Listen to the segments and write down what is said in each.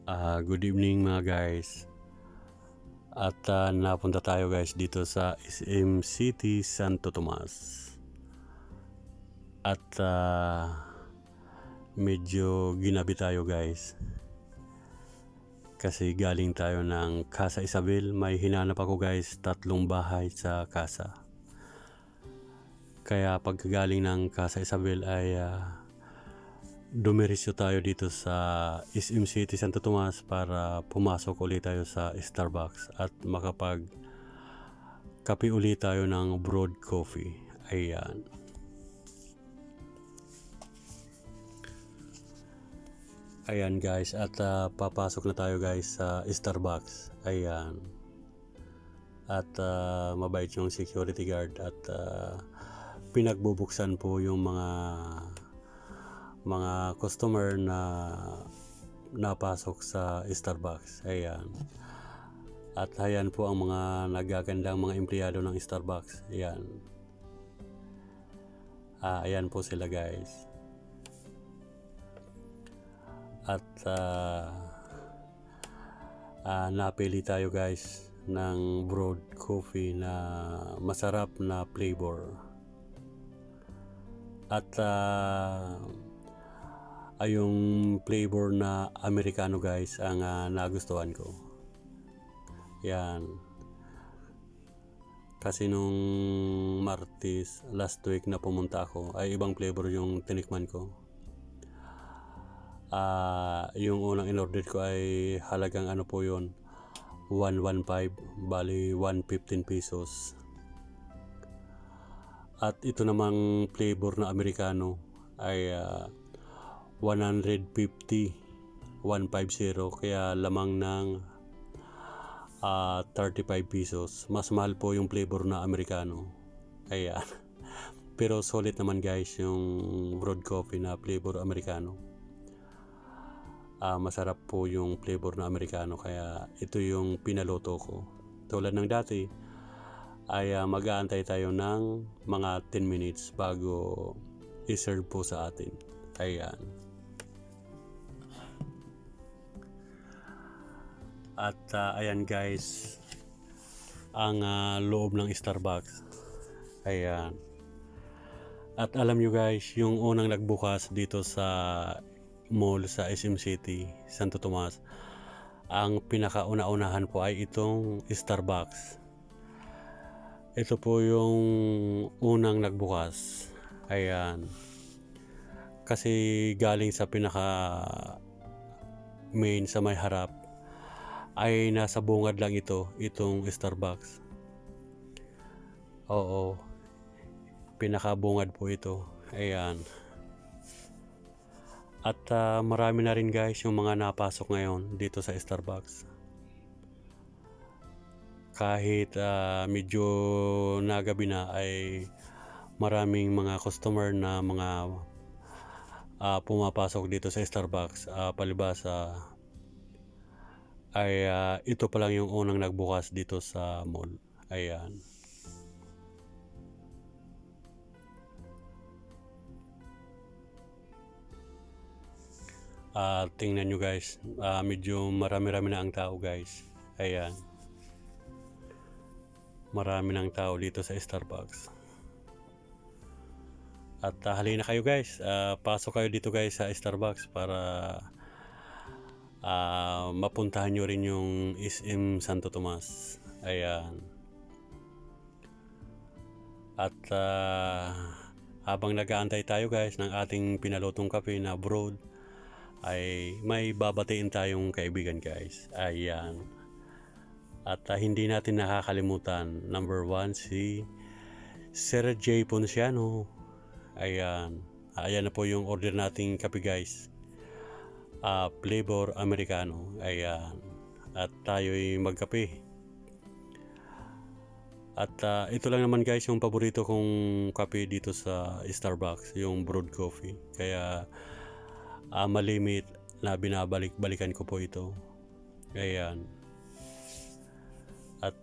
Good evening mga guys. At napunta tayo guys dito sa SM City, Santo Tomas. At medyo ginabi tayo guys. Kasi galing tayo ng Casa Isabel. May hinanap ako guys, 3 bahay sa Casa. Kaya pagkagaling ng Casa Isabel ay dumiretso tayo dito sa SM City, Santo Tomas para pumasok ulit tayo sa Starbucks at makapag kape ulit tayo ng brewed coffee. Ayan. Ayan guys, at papasok na tayo guys sa Starbucks. Ayan. At mabait yung security guard at pinagbubuksan po yung mga customer na napasok sa Starbucks. Ayan. At ayan po ang mga nagagandang mga empleyado ng Starbucks. Ayan. Ayan po sila guys. At napili tayo guys ng brewed coffee na masarap na flavor. At yung flavor na Americano guys ang nagustuhan ko. Yan. Kasi nung Martes last week na pumunta ako ay ibang flavor yung tinikman ko. Yung unang in-order ko ay halagang ano po yun, 115, bali 115 pesos. At ito namang flavor na Americano ay 150, kaya lamang ng 35 pesos. Mas mahal po yung flavor na Americano. Ayan. Pero solid naman guys yung brewed coffee na flavor Americano. Masarap po yung flavor na Americano, kaya ito yung pinaloto ko. Tulad ng dati ay mag-aantay tayo ng mga 10 minutes bago i-serve po sa atin. Ayan. At ayan guys ang loob ng Starbucks. Ayan. At alam nyo guys, yung unang nagbukas dito sa mall sa SM City, Santo Tomas, ang pinakauna-unahan po ay itong Starbucks. Ito po yung unang nagbukas. Ayan. Kasi galing sa pinaka main sa may harap ay nasa bungad lang itong Starbucks. Oo. Pinakabungad po ito. Ayan. At marami na rin guys yung mga napasok ngayon dito sa Starbucks. Kahit medyo nagabi na ay maraming mga customer na mga pumapasok dito sa Starbucks. Palibasa ay ito pa lang yung unang nagbukas dito sa mall. Ayan. Tingnan nyo guys, medyo marami-rami na ang tao guys. Ayan. Marami ng tao dito sa Starbucks. At halina kayo guys, pasok kayo dito guys sa Starbucks para mapuntahan nyo rin yung SM Santo Tomas. Ayan. At habang nag-aantay tayo guys ng ating pinalutong kape na brewed, ay may babatiin tayong kaibigan guys. Ayan. At hindi natin nakakalimutan, number 1 si Sir J. Ponciano. Ayan. Ayan na po yung order nating kape guys. Flavor Americano. Ayan. At tayo'y magkape. At ito lang naman guys yung paborito kong kape dito sa Starbucks, yung brewed coffee. Kaya malimit na binabalik-balikan ko po ito. Ayan. At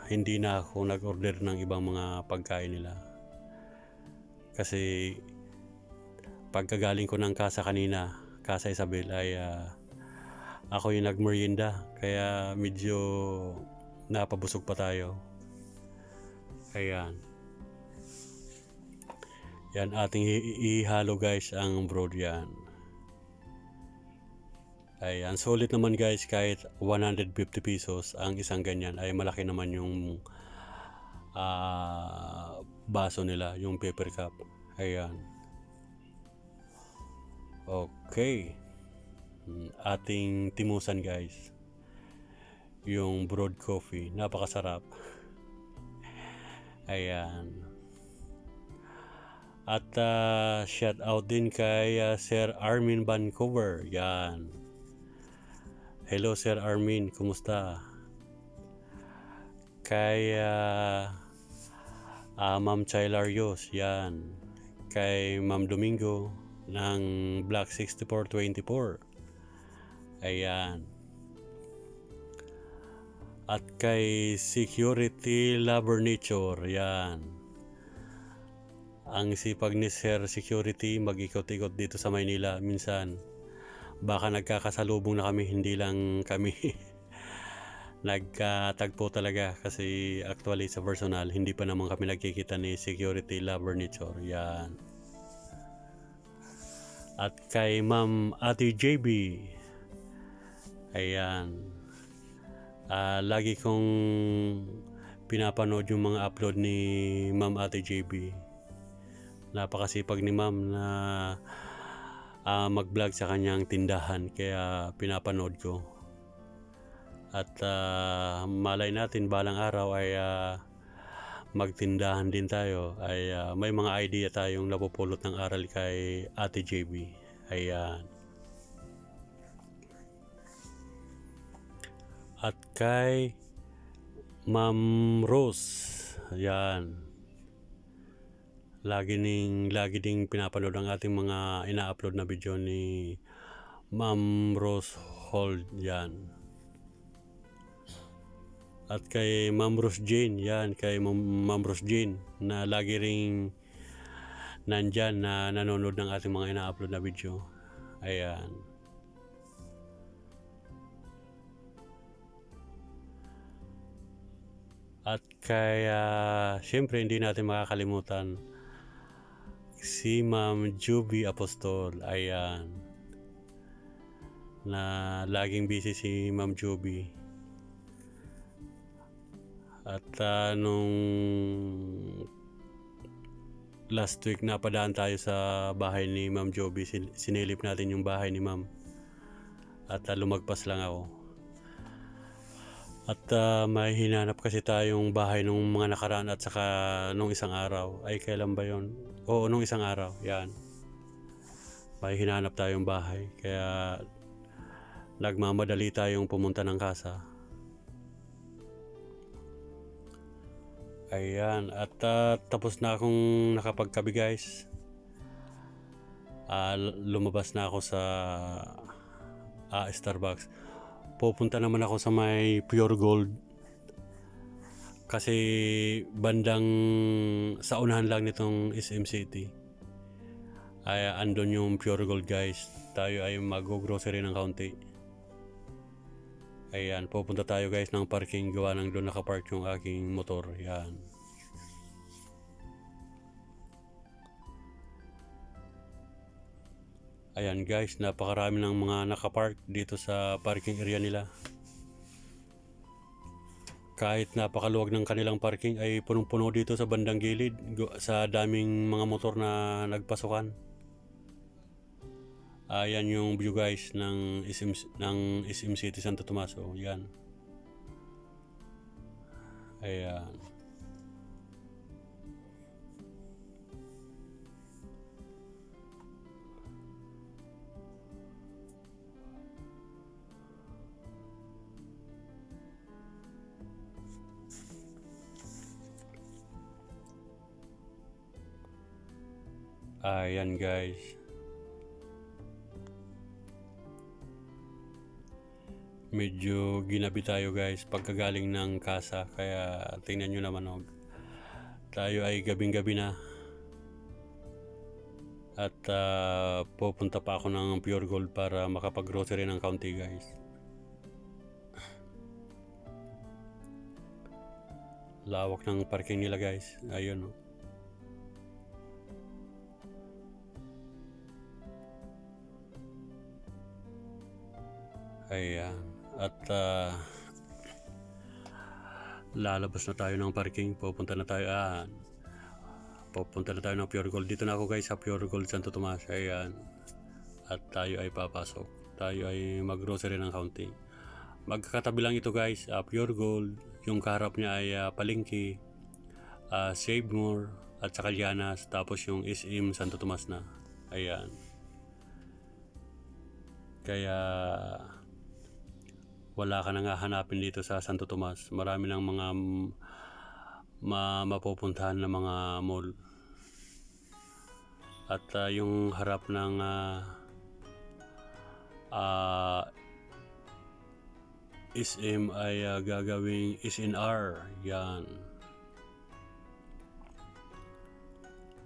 hindi na ako nag-order ng ibang mga pagkain nila. Kasi pagkagaling ko ng Casa kanina, Casa Isabel, ay ako yung nagmerienda, kaya medyo napabusog pa tayo. Ayan. Yan ating ihalo guys ang broad yan. Ayan, sulit naman guys, kahit 150 pesos ang isang ganyan ay malaki naman yung baso nila, yung paper cup. Ayan. Okay. Ating timusan guys. Yung brewed coffee, napakasarap. Ayan. At shout out din kay Sir Armin Vancouver. Yan. Hello Sir Armin, kumusta? Kay Ma'am Chailarios, yan. Kay Ma'am Domingo ng Black 6424. Ayan. At kay Security Lover Nature, yan. Ang sipag ni Sir Security, mag-ikot-ikot dito sa Maynila. Minsan, baka nagkakasalubong na kami, hindi lang kami nagkatagpo talaga. Kasi actually sa personal, hindi pa naman kami nagkikita ni Security Lover Nature. Yan. At kay Ma'am Ate JB, ayan. Lagi kong pinapanood yung mga upload ni Ma'am Ate JB. Napakasipag ni Ma'am na mag-vlog sa kanyang tindahan, kaya pinapanood ko. At malay natin balang araw ay magtindahan din tayo, ay may mga idea tayong napupulot ng aral kay Ate JB. Ayan. At kay Ma'am Rose, ayan. Lagi ding pinapanood ang ating mga ina-upload na video ni Ma'am Rose Hold, yan. At kay Ma'am Rose Jane, yan, kay Ma'am Rose Jane na lagi ring nandyan na nanonood ng ating mga ina-upload na video. Ayan. At kaya siyempre hindi natin makakalimutan si Ma'am Juby Apostol. Ayan. Na laging busy si Ma'am Juby. At nung last week napadaan tayo sa bahay ni Ma'am Juby, sinilip natin yung bahay ni Ma'am. At lumagpas lang ako. At may hinanap kasi tayong bahay nung mga nakaraan at saka nung isang araw. Ay, kailan ba yon? Oo, nung isang araw. Yan. May hinanap tayong bahay. Kaya nagmamadali tayong pumunta ng kasa. Ayan. At tapos na akong nakapagkabi guys. Lumabas na ako sa Starbucks. Pupunta naman ako sa may Pure Gold. Kasi bandang sa unahan lang nitong SM City ay andon yung Pure Gold guys. Tayo ay mag-grocery ng kaunti. Ayan, pupunta tayo guys ng parking, gawa ng doon nakapark yung aking motor. Yan. Ayan guys, napakarami ng mga nakapark dito sa parking area nila. Kahit napakaluwag ng kanilang parking ay punong-puno dito sa bandang gilid sa daming mga motor na nagpasukan. Ayan yung view guys ng SM City Santo Tomaso. Yan. Ayan. Ayan guys. Medyo ginabi tayo guys pagkagaling ng kasa, kaya tingnan nyo naman tayo ay gabing-gabi na. At pupunta pa ako ng Pure Gold para makapag-grocery ng kaunti guys. Lawak ng parking nila guys. Ayun. Ayan. At lalabas na tayo ng parking. Pupunta na tayo ng Pure Gold. Dito na ako guys sa Pure Gold Santo Tomas. Ayan. At tayo ay papasok. Tayo ay mag-grocery ng kaunti. Magkakatabi lang ito guys. Pure Gold. Yung kaharap niya ay Palengke, Save More, at saka Llanas. Tapos yung SM Santo Tomas na. Ayan. Kaya wala ka na nga hanapin dito sa Santo Tomas. Marami ng mga mapupuntahan na mga mall. At yung harap ng SM ay gagawing SNR. Yan.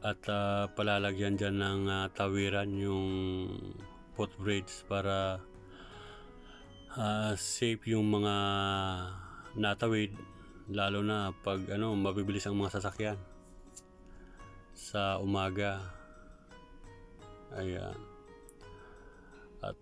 At palalagyan dyan ng tawiran yung footbridge para safe yung mga natawid, lalo na pag mabibilis ang mga sasakyan sa umaga. Ayan. At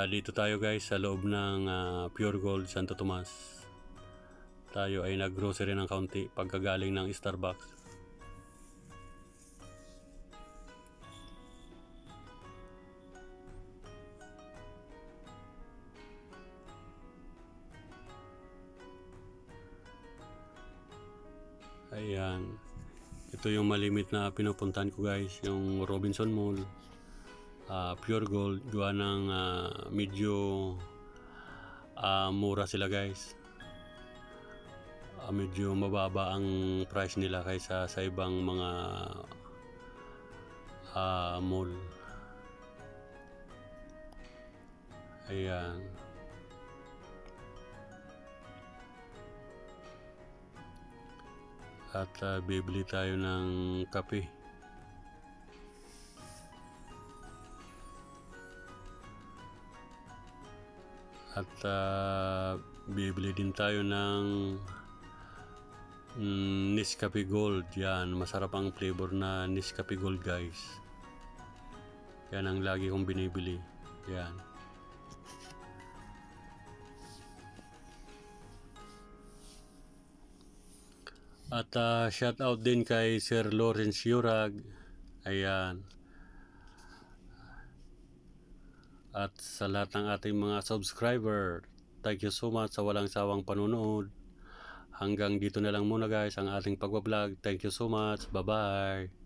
dito tayo guys sa loob ng Pure Gold Santo Tomas. Tayo ay nag-grocery ng kaunti pagkagaling ng Starbucks. Ayan. Ito yung malimit na pinupuntahan ko guys, yung Robinson Mall, Pure Gold. Gawa ng medyo mura sila guys. Medyo mababa ang price nila kaysa sa ibang mga mall. Ayan. At bibili tayo ng kape. At bibili din tayo ng Nescafe Gold. Yan, masarap ang flavor na Nescafe Gold guys. Yan ang lagi kong binibili. Yan. At shout out din kay Sir Lawrence Yurag. Ayan. At sa lahat ng ating mga subscriber, thank you so much sa walang sawang panunood. Hanggang dito na lang muna guys ang ating pagbablog. Thank you so much. Bye bye.